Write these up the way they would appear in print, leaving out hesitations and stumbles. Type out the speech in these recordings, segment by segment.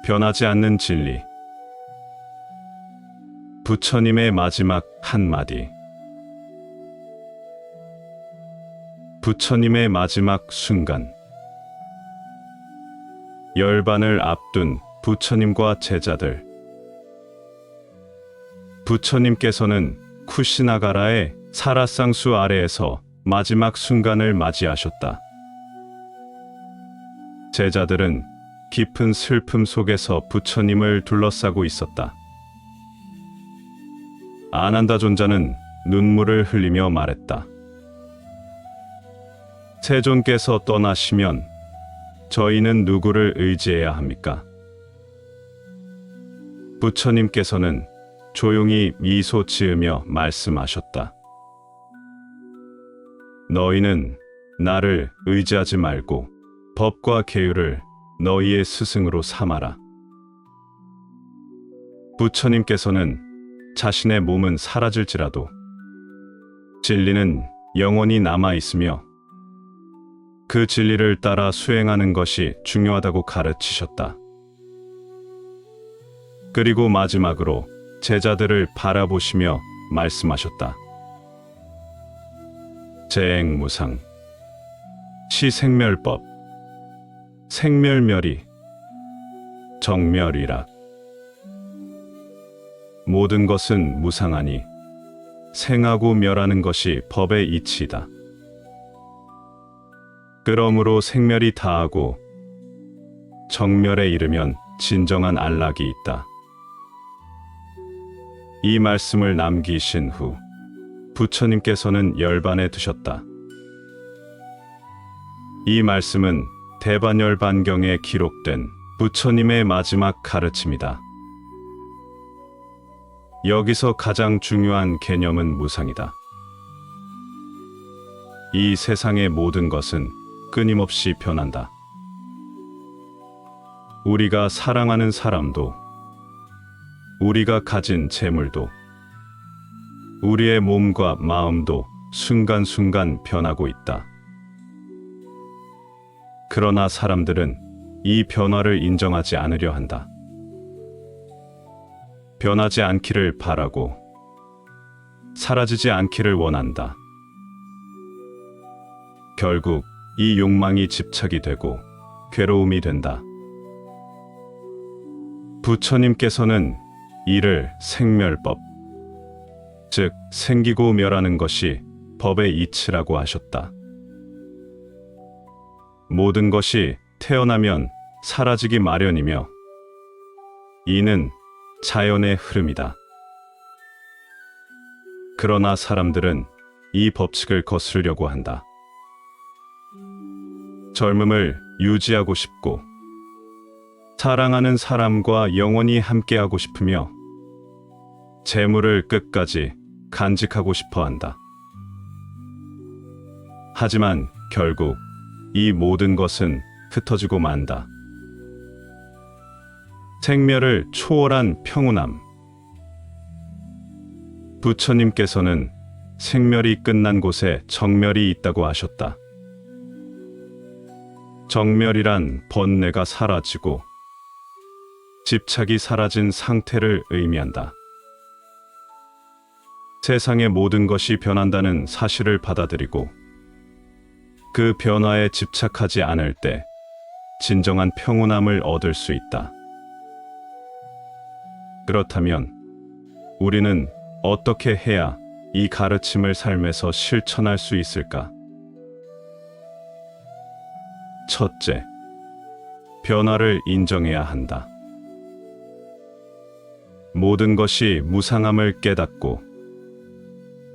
변하지 않는 진리. 부처님의 마지막 한마디. 부처님의 마지막 순간. 열반을 앞둔 부처님과 제자들. 부처님께서는 쿠시나가라의 사라상수 아래에서 마지막 순간을 맞이하셨다. 제자들은 깊은 슬픔 속에서 부처님을 둘러싸고 있었다. 아난다 존자는 눈물을 흘리며 말했다. 세존께서 떠나시면 저희는 누구를 의지해야 합니까? 부처님께서는 조용히 미소 지으며 말씀하셨다. 너희는 나를 의지하지 말고 법과 계율을 너희의 스승으로 삼아라. 부처님께서는 자신의 몸은 사라질지라도 진리는 영원히 남아있으며 그 진리를 따라 수행하는 것이 중요하다고 가르치셨다. 그리고 마지막으로 제자들을 바라보시며 말씀하셨다. 재행무상, 시생멸법, 생멸멸이, 정멸이라. 모든 것은 무상하니 생하고 멸하는 것이 법의 이치이다. 그러므로 생멸이 다하고 정멸에 이르면 진정한 안락이 있다. 이 말씀을 남기신 후 부처님께서는 열반에 두셨다. 이 말씀은 대반열반경에 기록된 부처님의 마지막 가르침이다. 여기서 가장 중요한 개념은 무상이다. 이 세상의 모든 것은 끊임없이 변한다. 우리가 사랑하는 사람도, 우리가 가진 재물도, 우리의 몸과 마음도 순간순간 변하고 있다. 그러나 사람들은 이 변화를 인정하지 않으려 한다. 변하지 않기를 바라고 사라지지 않기를 원한다. 결국 이 욕망이 집착이 되고 괴로움이 된다. 부처님께서는 이를 생멸법, 즉 생기고 멸하는 것이 법의 이치라고 하셨다. 모든 것이 태어나면 사라지기 마련이며 이는 자연의 흐름이다. 그러나 사람들은 이 법칙을 거스르려고 한다. 젊음을 유지하고 싶고 사랑하는 사람과 영원히 함께하고 싶으며 재물을 끝까지 간직하고 싶어 한다. 하지만 결국 이 모든 것은 흩어지고 만다. 생멸을 초월한 평온함. 부처님께서는 생멸이 끝난 곳에 정멸이 있다고 하셨다. 정멸이란 번뇌가 사라지고 집착이 사라진 상태를 의미한다. 세상의 모든 것이 변한다는 사실을 받아들이고 그 변화에 집착하지 않을 때 진정한 평온함을 얻을 수 있다. 그렇다면 우리는 어떻게 해야 이 가르침을 삶에서 실천할 수 있을까? 첫째, 변화를 인정해야 한다. 모든 것이 무상함을 깨닫고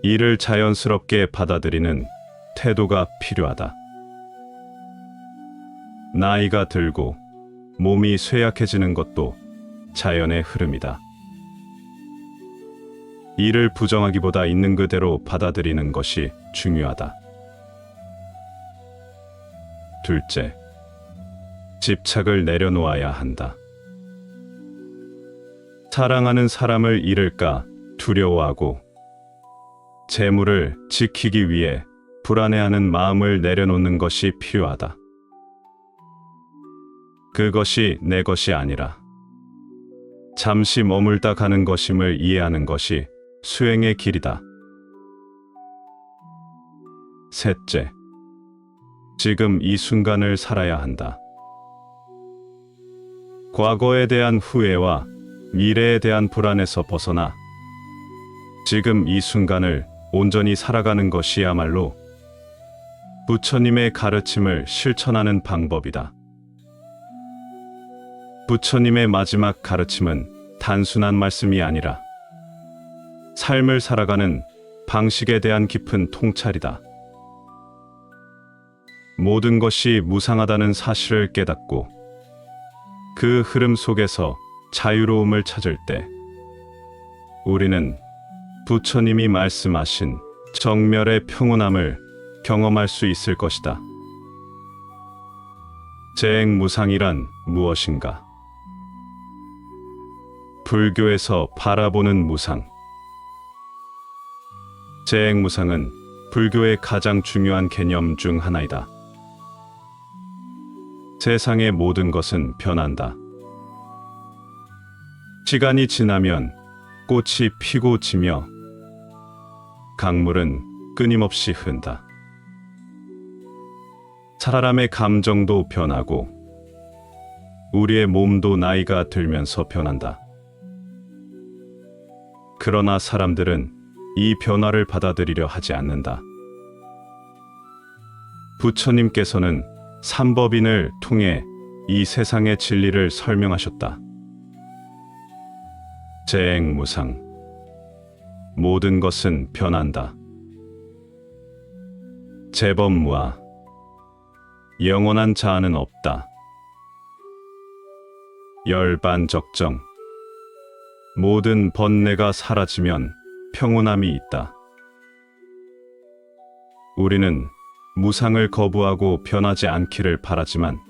이를 자연스럽게 받아들이는 태도가 필요하다. 나이가 들고 몸이 쇠약해지는 것도 자연의 흐름이다. 이를 부정하기보다 있는 그대로 받아들이는 것이 중요하다. 둘째, 집착을 내려놓아야 한다. 사랑하는 사람을 잃을까 두려워하고 재물을 지키기 위해 불안해하는 마음을 내려놓는 것이 필요하다. 그것이 내 것이 아니라 잠시 머물다 가는 것임을 이해하는 것이 수행의 길이다. 셋째, 지금 이 순간을 살아야 한다. 과거에 대한 후회와 미래에 대한 불안에서 벗어나 지금 이 순간을 온전히 살아가는 것이야말로 부처님의 가르침을 실천하는 방법이다. 부처님의 마지막 가르침은 단순한 말씀이 아니라 삶을 살아가는 방식에 대한 깊은 통찰이다. 모든 것이 무상하다는 사실을 깨닫고 그 흐름 속에서 자유로움을 찾을 때 우리는 부처님이 말씀하신 정멸의 평온함을 경험할 수 있을 것이다. 재행무상이란 무엇인가? 불교에서 바라보는 무상. 재행무상은 불교의 가장 중요한 개념 중 하나이다. 세상의 모든 것은 변한다. 시간이 지나면 꽃이 피고 지며 강물은 끊임없이 흐른다. 사람의 감정도 변하고 우리의 몸도 나이가 들면서 변한다. 그러나 사람들은 이 변화를 받아들이려 하지 않는다. 부처님께서는 삼법인을 통해 이 세상의 진리를 설명하셨다. 재행무상. 모든 것은 변한다. 재범무아. 영원한 자아는 없다. 열반적정. 모든 번뇌가 사라지면 평온함이 있다. 우리는 무상을 거부하고 변하지 않기를 바라지만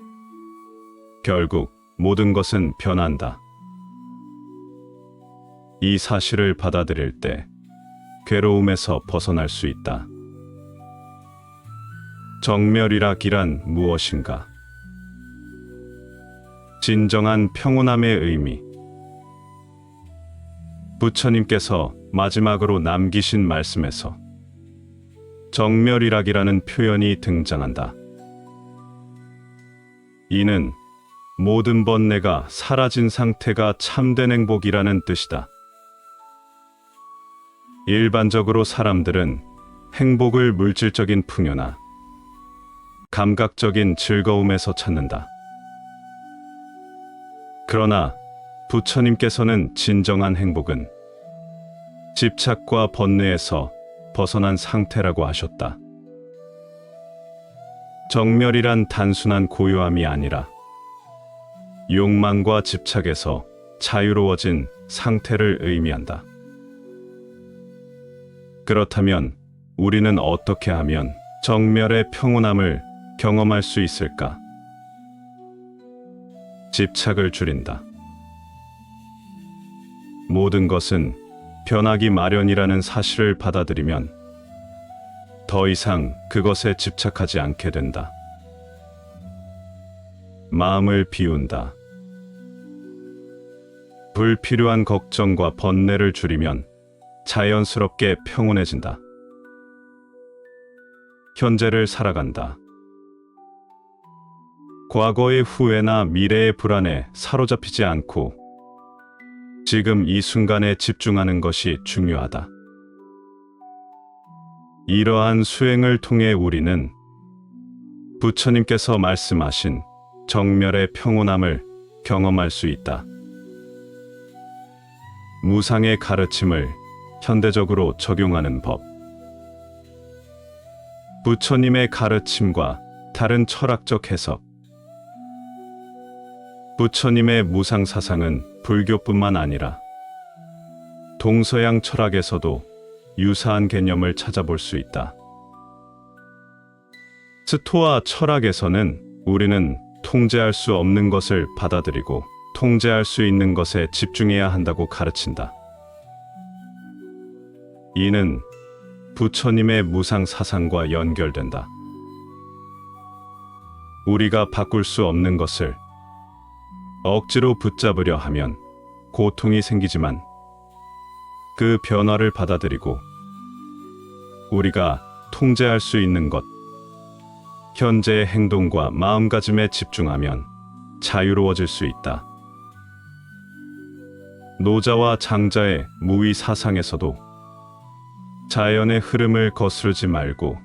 결국 모든 것은 변한다. 이 사실을 받아들일 때 괴로움에서 벗어날 수 있다. 정멸이란 무엇인가? 진정한 평온함의 의미. 부처님께서 마지막으로 남기신 말씀에서 정멸이라는 표현이 등장한다. 이는 모든 번뇌가 사라진 상태가 참된 행복이라는 뜻이다. 일반적으로 사람들은 행복을 물질적인 풍요나 감각적인 즐거움에서 찾는다. 그러나 부처님께서는 진정한 행복은 집착과 번뇌에서 벗어난 상태라고 하셨다. 정멸이란 단순한 고요함이 아니라 욕망과 집착에서 자유로워진 상태를 의미한다. 그렇다면 우리는 어떻게 하면 정멸의 평온함을 경험할 수 있을까? 집착을 줄인다. 모든 것은 변하기 마련이라는 사실을 받아들이면 더 이상 그것에 집착하지 않게 된다. 마음을 비운다. 불필요한 걱정과 번뇌를 줄이면 자연스럽게 평온해진다. 현재를 살아간다. 과거의 후회나 미래의 불안에 사로잡히지 않고 지금 이 순간에 집중하는 것이 중요하다. 이러한 수행을 통해 우리는 부처님께서 말씀하신 정멸의 평온함을 경험할 수 있다. 무상의 가르침을 현대적으로 적용하는 법. 부처님의 가르침과 다른 철학적 해석. 부처님의 무상 사상은 불교뿐만 아니라 동서양 철학에서도 유사한 개념을 찾아볼 수 있다. 스토아 철학에서는 우리는 통제할 수 없는 것을 받아들이고 통제할 수 있는 것에 집중해야 한다고 가르친다. 이는 부처님의 무상 사상과 연결된다. 우리가 바꿀 수 없는 것을 억지로 붙잡으려 하면 고통이 생기지만 그 변화를 받아들이고 우리가 통제할 수 있는 것, 현재의 행동과 마음가짐에 집중하면 자유로워질 수 있다. 노자와 장자의 무위 사상에서도 자연의 흐름을 거스르지 말고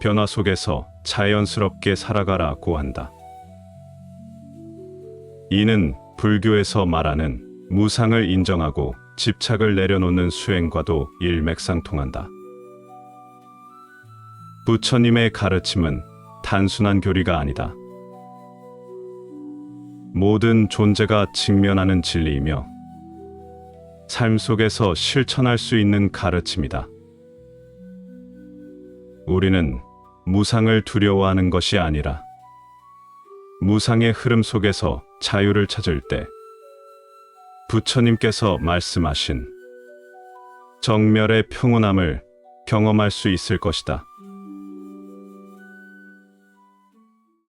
변화 속에서 자연스럽게 살아가라고 한다. 이는 불교에서 말하는 무상을 인정하고 집착을 내려놓는 수행과도 일맥상통한다. 부처님의 가르침은 단순한 교리가 아니다. 모든 존재가 직면하는 진리이며 삶 속에서 실천할 수 있는 가르침이다. 우리는 무상을 두려워하는 것이 아니라 무상의 흐름 속에서 자유를 찾을 때 부처님께서 말씀하신 정멸의 평온함을 경험할 수 있을 것이다.